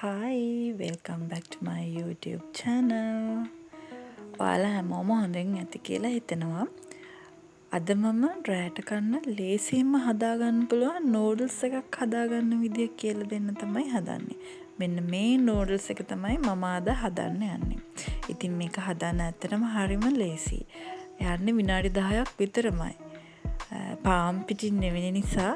Hi, welcome back to my YouTube channel. ඔයාලා හැමෝම හොඳින් ඇති කියලා හිතනවා. අද මම රෑට කන්න ලේසියෙන්ම හදාගන්න පුළුවන් නූඩල්ස් එකක් හදාගන්න විදිය කියලා දෙන්න තමයි හදන්නේ. මෙන්න මේ නූඩල්ස් එක තමයි මම අද හදන්න යන්නේ. ඉතින් මේක හදන්න ඇත්තටම හරිම ලේසියි. යන්නේ විනාඩි 10ක් විතරමයි. පාම් පිටින් නෙවෙයි නිසා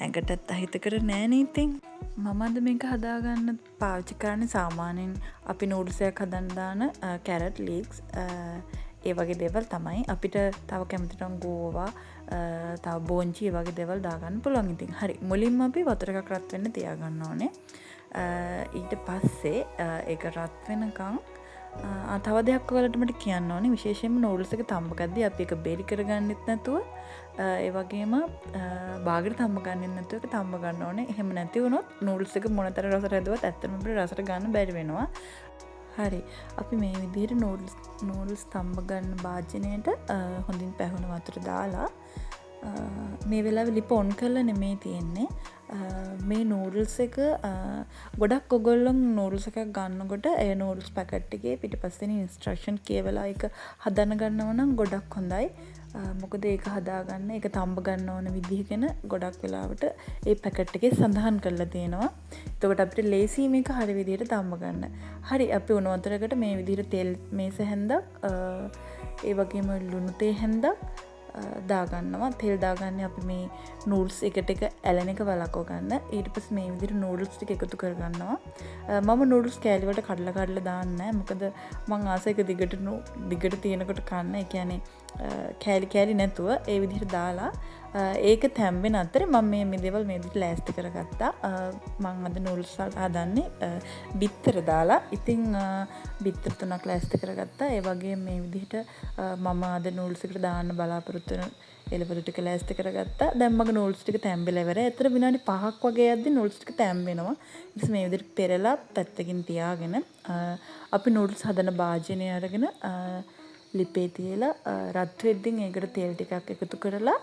ඇඟටත් අහිතකර නෑ නේ ඉතින්. මම අද මේක හදාගන්න පාවිච්චි කරන්නේ සාමාන්‍යයෙන් අපි නූඩල්ස් එකක් හදන්න දාන කැරට් ලීක්ස් ඒ වගේ දේවල් තමයි. අපිට තව කැමති නම් ගෝවා තව බෝංචි ඒ වගේ දේවල් දාගන්න පුළුවන්. ඉතින් හරි මුලින්ම අපි වතුර එකක් රත් වෙන්න තියාගන්න ඕනේ. ඊට පස්සේ ඒක රත් වෙනකන් තව දෙයක් ඔයාලට මට කියන්න ඕනේ. විශේෂයෙන්ම නූඩල්ස් එක තම්බ ගද්දී අපි ඒක බෙරි කරගන්නෙත් නැතුව ඒ වගේම බාගෙට තම්බ ගන්නෙත් නැතුව ඒක තම්බ ගන්න ඕනේ. එහෙම නැති වුණොත් නූඩල්ස් එක මොනතර රසට හැදුවත් ඇත්තටම අපිට රසට ගන්න බැරි වෙනවා. හරි. අපි මේ විදිහට නූඩල්ස් තම්බ ගන්න භාජනයට හොඳින් පැහුණු වතුර දාලා මේ වෙලාවේ ලිප ඔන් කරලා නෙමෙයි තියෙන්නේ. මේ නූඩල්ස් එක ගොඩක් ඔයගොල්ලෝ නූඩල්ස් එකක් ගන්නකොට ඒ නූඩල්ස් පැකට් එකේ පිටිපස්සෙන් ඉන්ස්ට්‍රක්ෂන් කියවලා ඒක හදන්න ගන්නව නම් ගොඩක් හොඳයි. මොකද ඒක හදාගන්න ඒක තම්බ ගන්න ඕන විදිහ ගැන ගොඩක් වෙලාවට ඒ පැකට් එකේ සඳහන් කරලා තියෙනවා. එතකොට අපිට ලේසි මේක හරි විදිහට තම්බ ගන්න. හරි අපි උණු වතුරකට මේ විදිහට තෙල් මේස හැන්දක් ඒ වගේම ලුණු තේ හැන්දක් දාගන්නවා. තෙල් දාගන්නේ අපි මේ නූඩල්ස් එකට එක ඇලෙන එක වළක්ව ගන්න. ඊට පස්සේ මේ විදිහට නූඩල්ස් ටික එකතු කරගන්නවා. මම නූඩල්ස් කෑලි වලට කඩලා දාන්නේ නැහැ. මොකද මං ආස එක දිගට තියෙනකොට කන්න. ඒ කියන්නේ කෑලි නැතුව ඒ විදිහට දාලා ඒක තැම්බෙන අතරේ මම මේ දේවල් මේ විදිහට ලෑස්ති කරගත්තා. මම අද නූඩල්ස් හදන්නේ බිත්තර දාලා. ඉතින් බිත්තර 3ක් ලෑස්ති කරගත්තා. ඒ වගේම මේ විදිහට මම අද නූඩල්ස් එකට දාන්න බලාපොරොත්තු වෙන එළවලු ටික ලෑස්ති කරගත්තා. දැන් මගේ නූඩල්ස් ටික තැම්බෙලා ඉවරයි. ඒතර විනාඩි 5ක් වගේ යද්දි නූඩල්ස් ටික තැම්බෙනවා. ඊට මේ විදිහට පෙරලා පැත්තකින් තියාගෙන අපි නූඩල්ස් හදන භාජනය අරගෙන ලිපේ තියලා රත් වෙද්දින් ඒකට තෙල් ටිකක් එකතු කරලා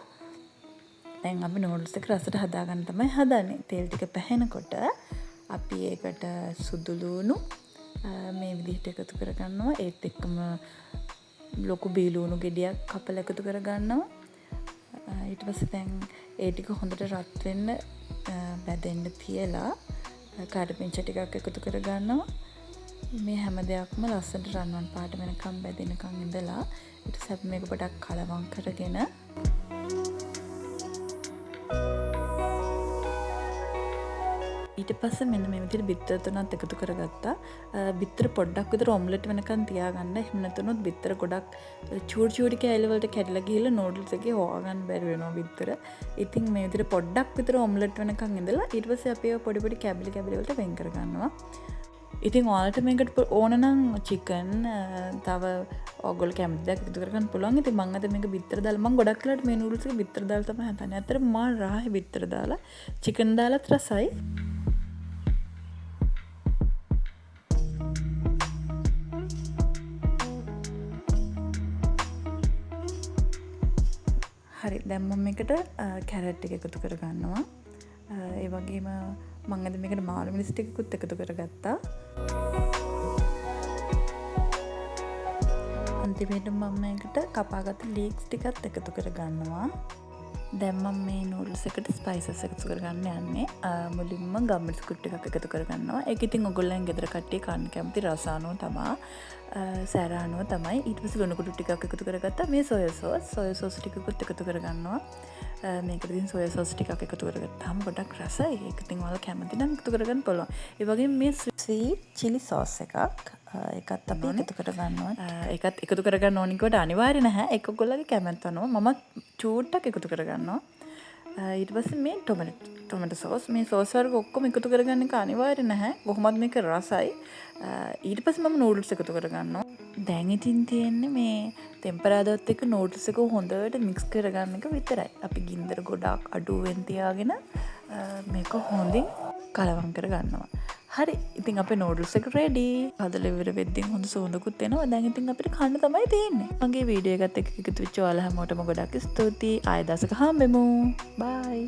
දැන් අපි නූඩල්ස් එක රසට හදාගන්න තමයි හදන්නේ. තෙල් ටික පැහෙනකොට අපි ඒකට සුදු ලුණු මේ විදිහට එකතු කරගන්නවා. ඒත් එක්කම ලොකු බීලුණු ගෙඩියක් කපලා එකතු කරගන්නවා. ඊට පස්සේ දැන් ඒ ටික හොඳට රත් වෙන්න බැදෙන්න තියලා කාඩපිංච ටිකක් එකතු කරගන්නවා. මේ හැම දෙයක්ම ලස්සනට රන්වන් පාට වෙනකම් බැදෙනකම් ඉඳලා ඊට පස්සේ අපි මේක පොඩක් කලවම් කරගෙන ඊට පස්සේ මෙන්න මේ විදිහට බිත්තර තුනක් එකතු කරගත්තා. බිත්තර පොඩ්ඩක් විතර ඔම්ලට් වෙනකන් තියාගන්න. එහෙම නැතුනොත් බිත්තර ගොඩක් චූටි කෑලි වලට කැඩලා ගිහලා නූඩල්ස් එකේ හොයාගන්න බැරි වෙනවා බිත්තර. ඉතින් මේ විදිහට පොඩ්ඩක් විතර ඔම්ලට් වෙනකන් ඉඳලා ඊට පස්සේ අපි ඒව පොඩි කැබලි වලට වෙන් කරගන්නවා. ඉතින් ඔයාලට මේකට ඕන නම් චිකන් තව ඔයගොල්ලෝ කැමති දෙයක් එකතු කරගන්න පුළුවන්. ඉතින් මම අද මේක බිත්තර දාලා මම ගොඩක් වෙලාවට මේ නූඩල්ස් එක බිත්තර දාලා තමයි හදන්නේ. අතට මම රාහේ බිත්තර දාලා චිකන් දාලත් රසයි. හරි දැන් මම මේකට කැරට් එක එකතු කරගන්නවා. ඒ වගේම මම අද මේකට මාළු මිරිස් ටිකකුත් එකතු කරගත්තා. අන්තිමට මම මේකට කපාගත්ත ලීක්ස් ටිකත් එකතු කරගන්නවා. දැන් මම මේ නූඩල්ස් එකට ස්පයිසස් එකතු කරගන්න යන්නේ. මුලින්ම ගම්මිරිස් කුට්ටු එකක් එකතු කරගන්නවා. ඒක ඉතින් ඔයගොල්ලන් ගෙදර කට්ටිය කන්න කැමති රස අනුව තමයි. සැර අනුව තමයි. ඊට පස්සේ ලුණු කුඩු ටිකක් එකතු කරගත්තා. මේ සෝයා සෝස් ටිකකුත් එකතු කරගන්නවා. මේකට ඉතින් සෝයා සෝස් ටිකක් එකතු කරගත්තාම ගොඩක් රසයි. ඒක ඉතින් ඔයාලා කැමති නම් එකතු කරගන්න පුළුවන්. ඒ වගේම මේ ස්වීට් චිලි සෝස් එකක් ඒකත් අපි එකතු කරගන්නවා. ඒකත් එකතු කරගන්න ඕනි කොට අනිවාර්ය නැහැ. ඒක ඔයගොල්ලෝගේ කැමැත්ත අනුව මම චූට්ටක් එකතු කරගන්නවා. ඊට පස්සේ මේ ටොමැටෝ සෝස් මේ සෝස් වර්ග ඔක්කොම එකතු කරගන්න එක අනිවාර්ය නැහැ. කොහොමද මේක රසයි. ඊට පස්සේ මම නූඩල්ස් එකතු කරගන්නවා. දැන් ඉතින් තියෙන්නේ මේ ටෙම්පරාදොත් එක්ක නූඩල්ස් එක හොඳට මික්ස් කරගන්න එක විතරයි. අපි ගින්දර ගොඩක් අඩුවෙන් තියාගෙන මේක හොඳින් කලවම් කරගන්නවා. හරි ඉතින් අපේ නූඩල්ස් එක රෙඩි. හදලා ඉවර වෙද්දී හොඳ සුවඳකුත් එනවා. දැන් ඉතින් අපිට කන්න තමයි තියෙන්නේ. මගේ වීඩියෝ එකත් එක්ක එකතු වෙච්ච ඔයාලා හැමෝටම ගොඩක් ස්තුතියි. ආයෙ දවසක හම්බෙමු. බයි.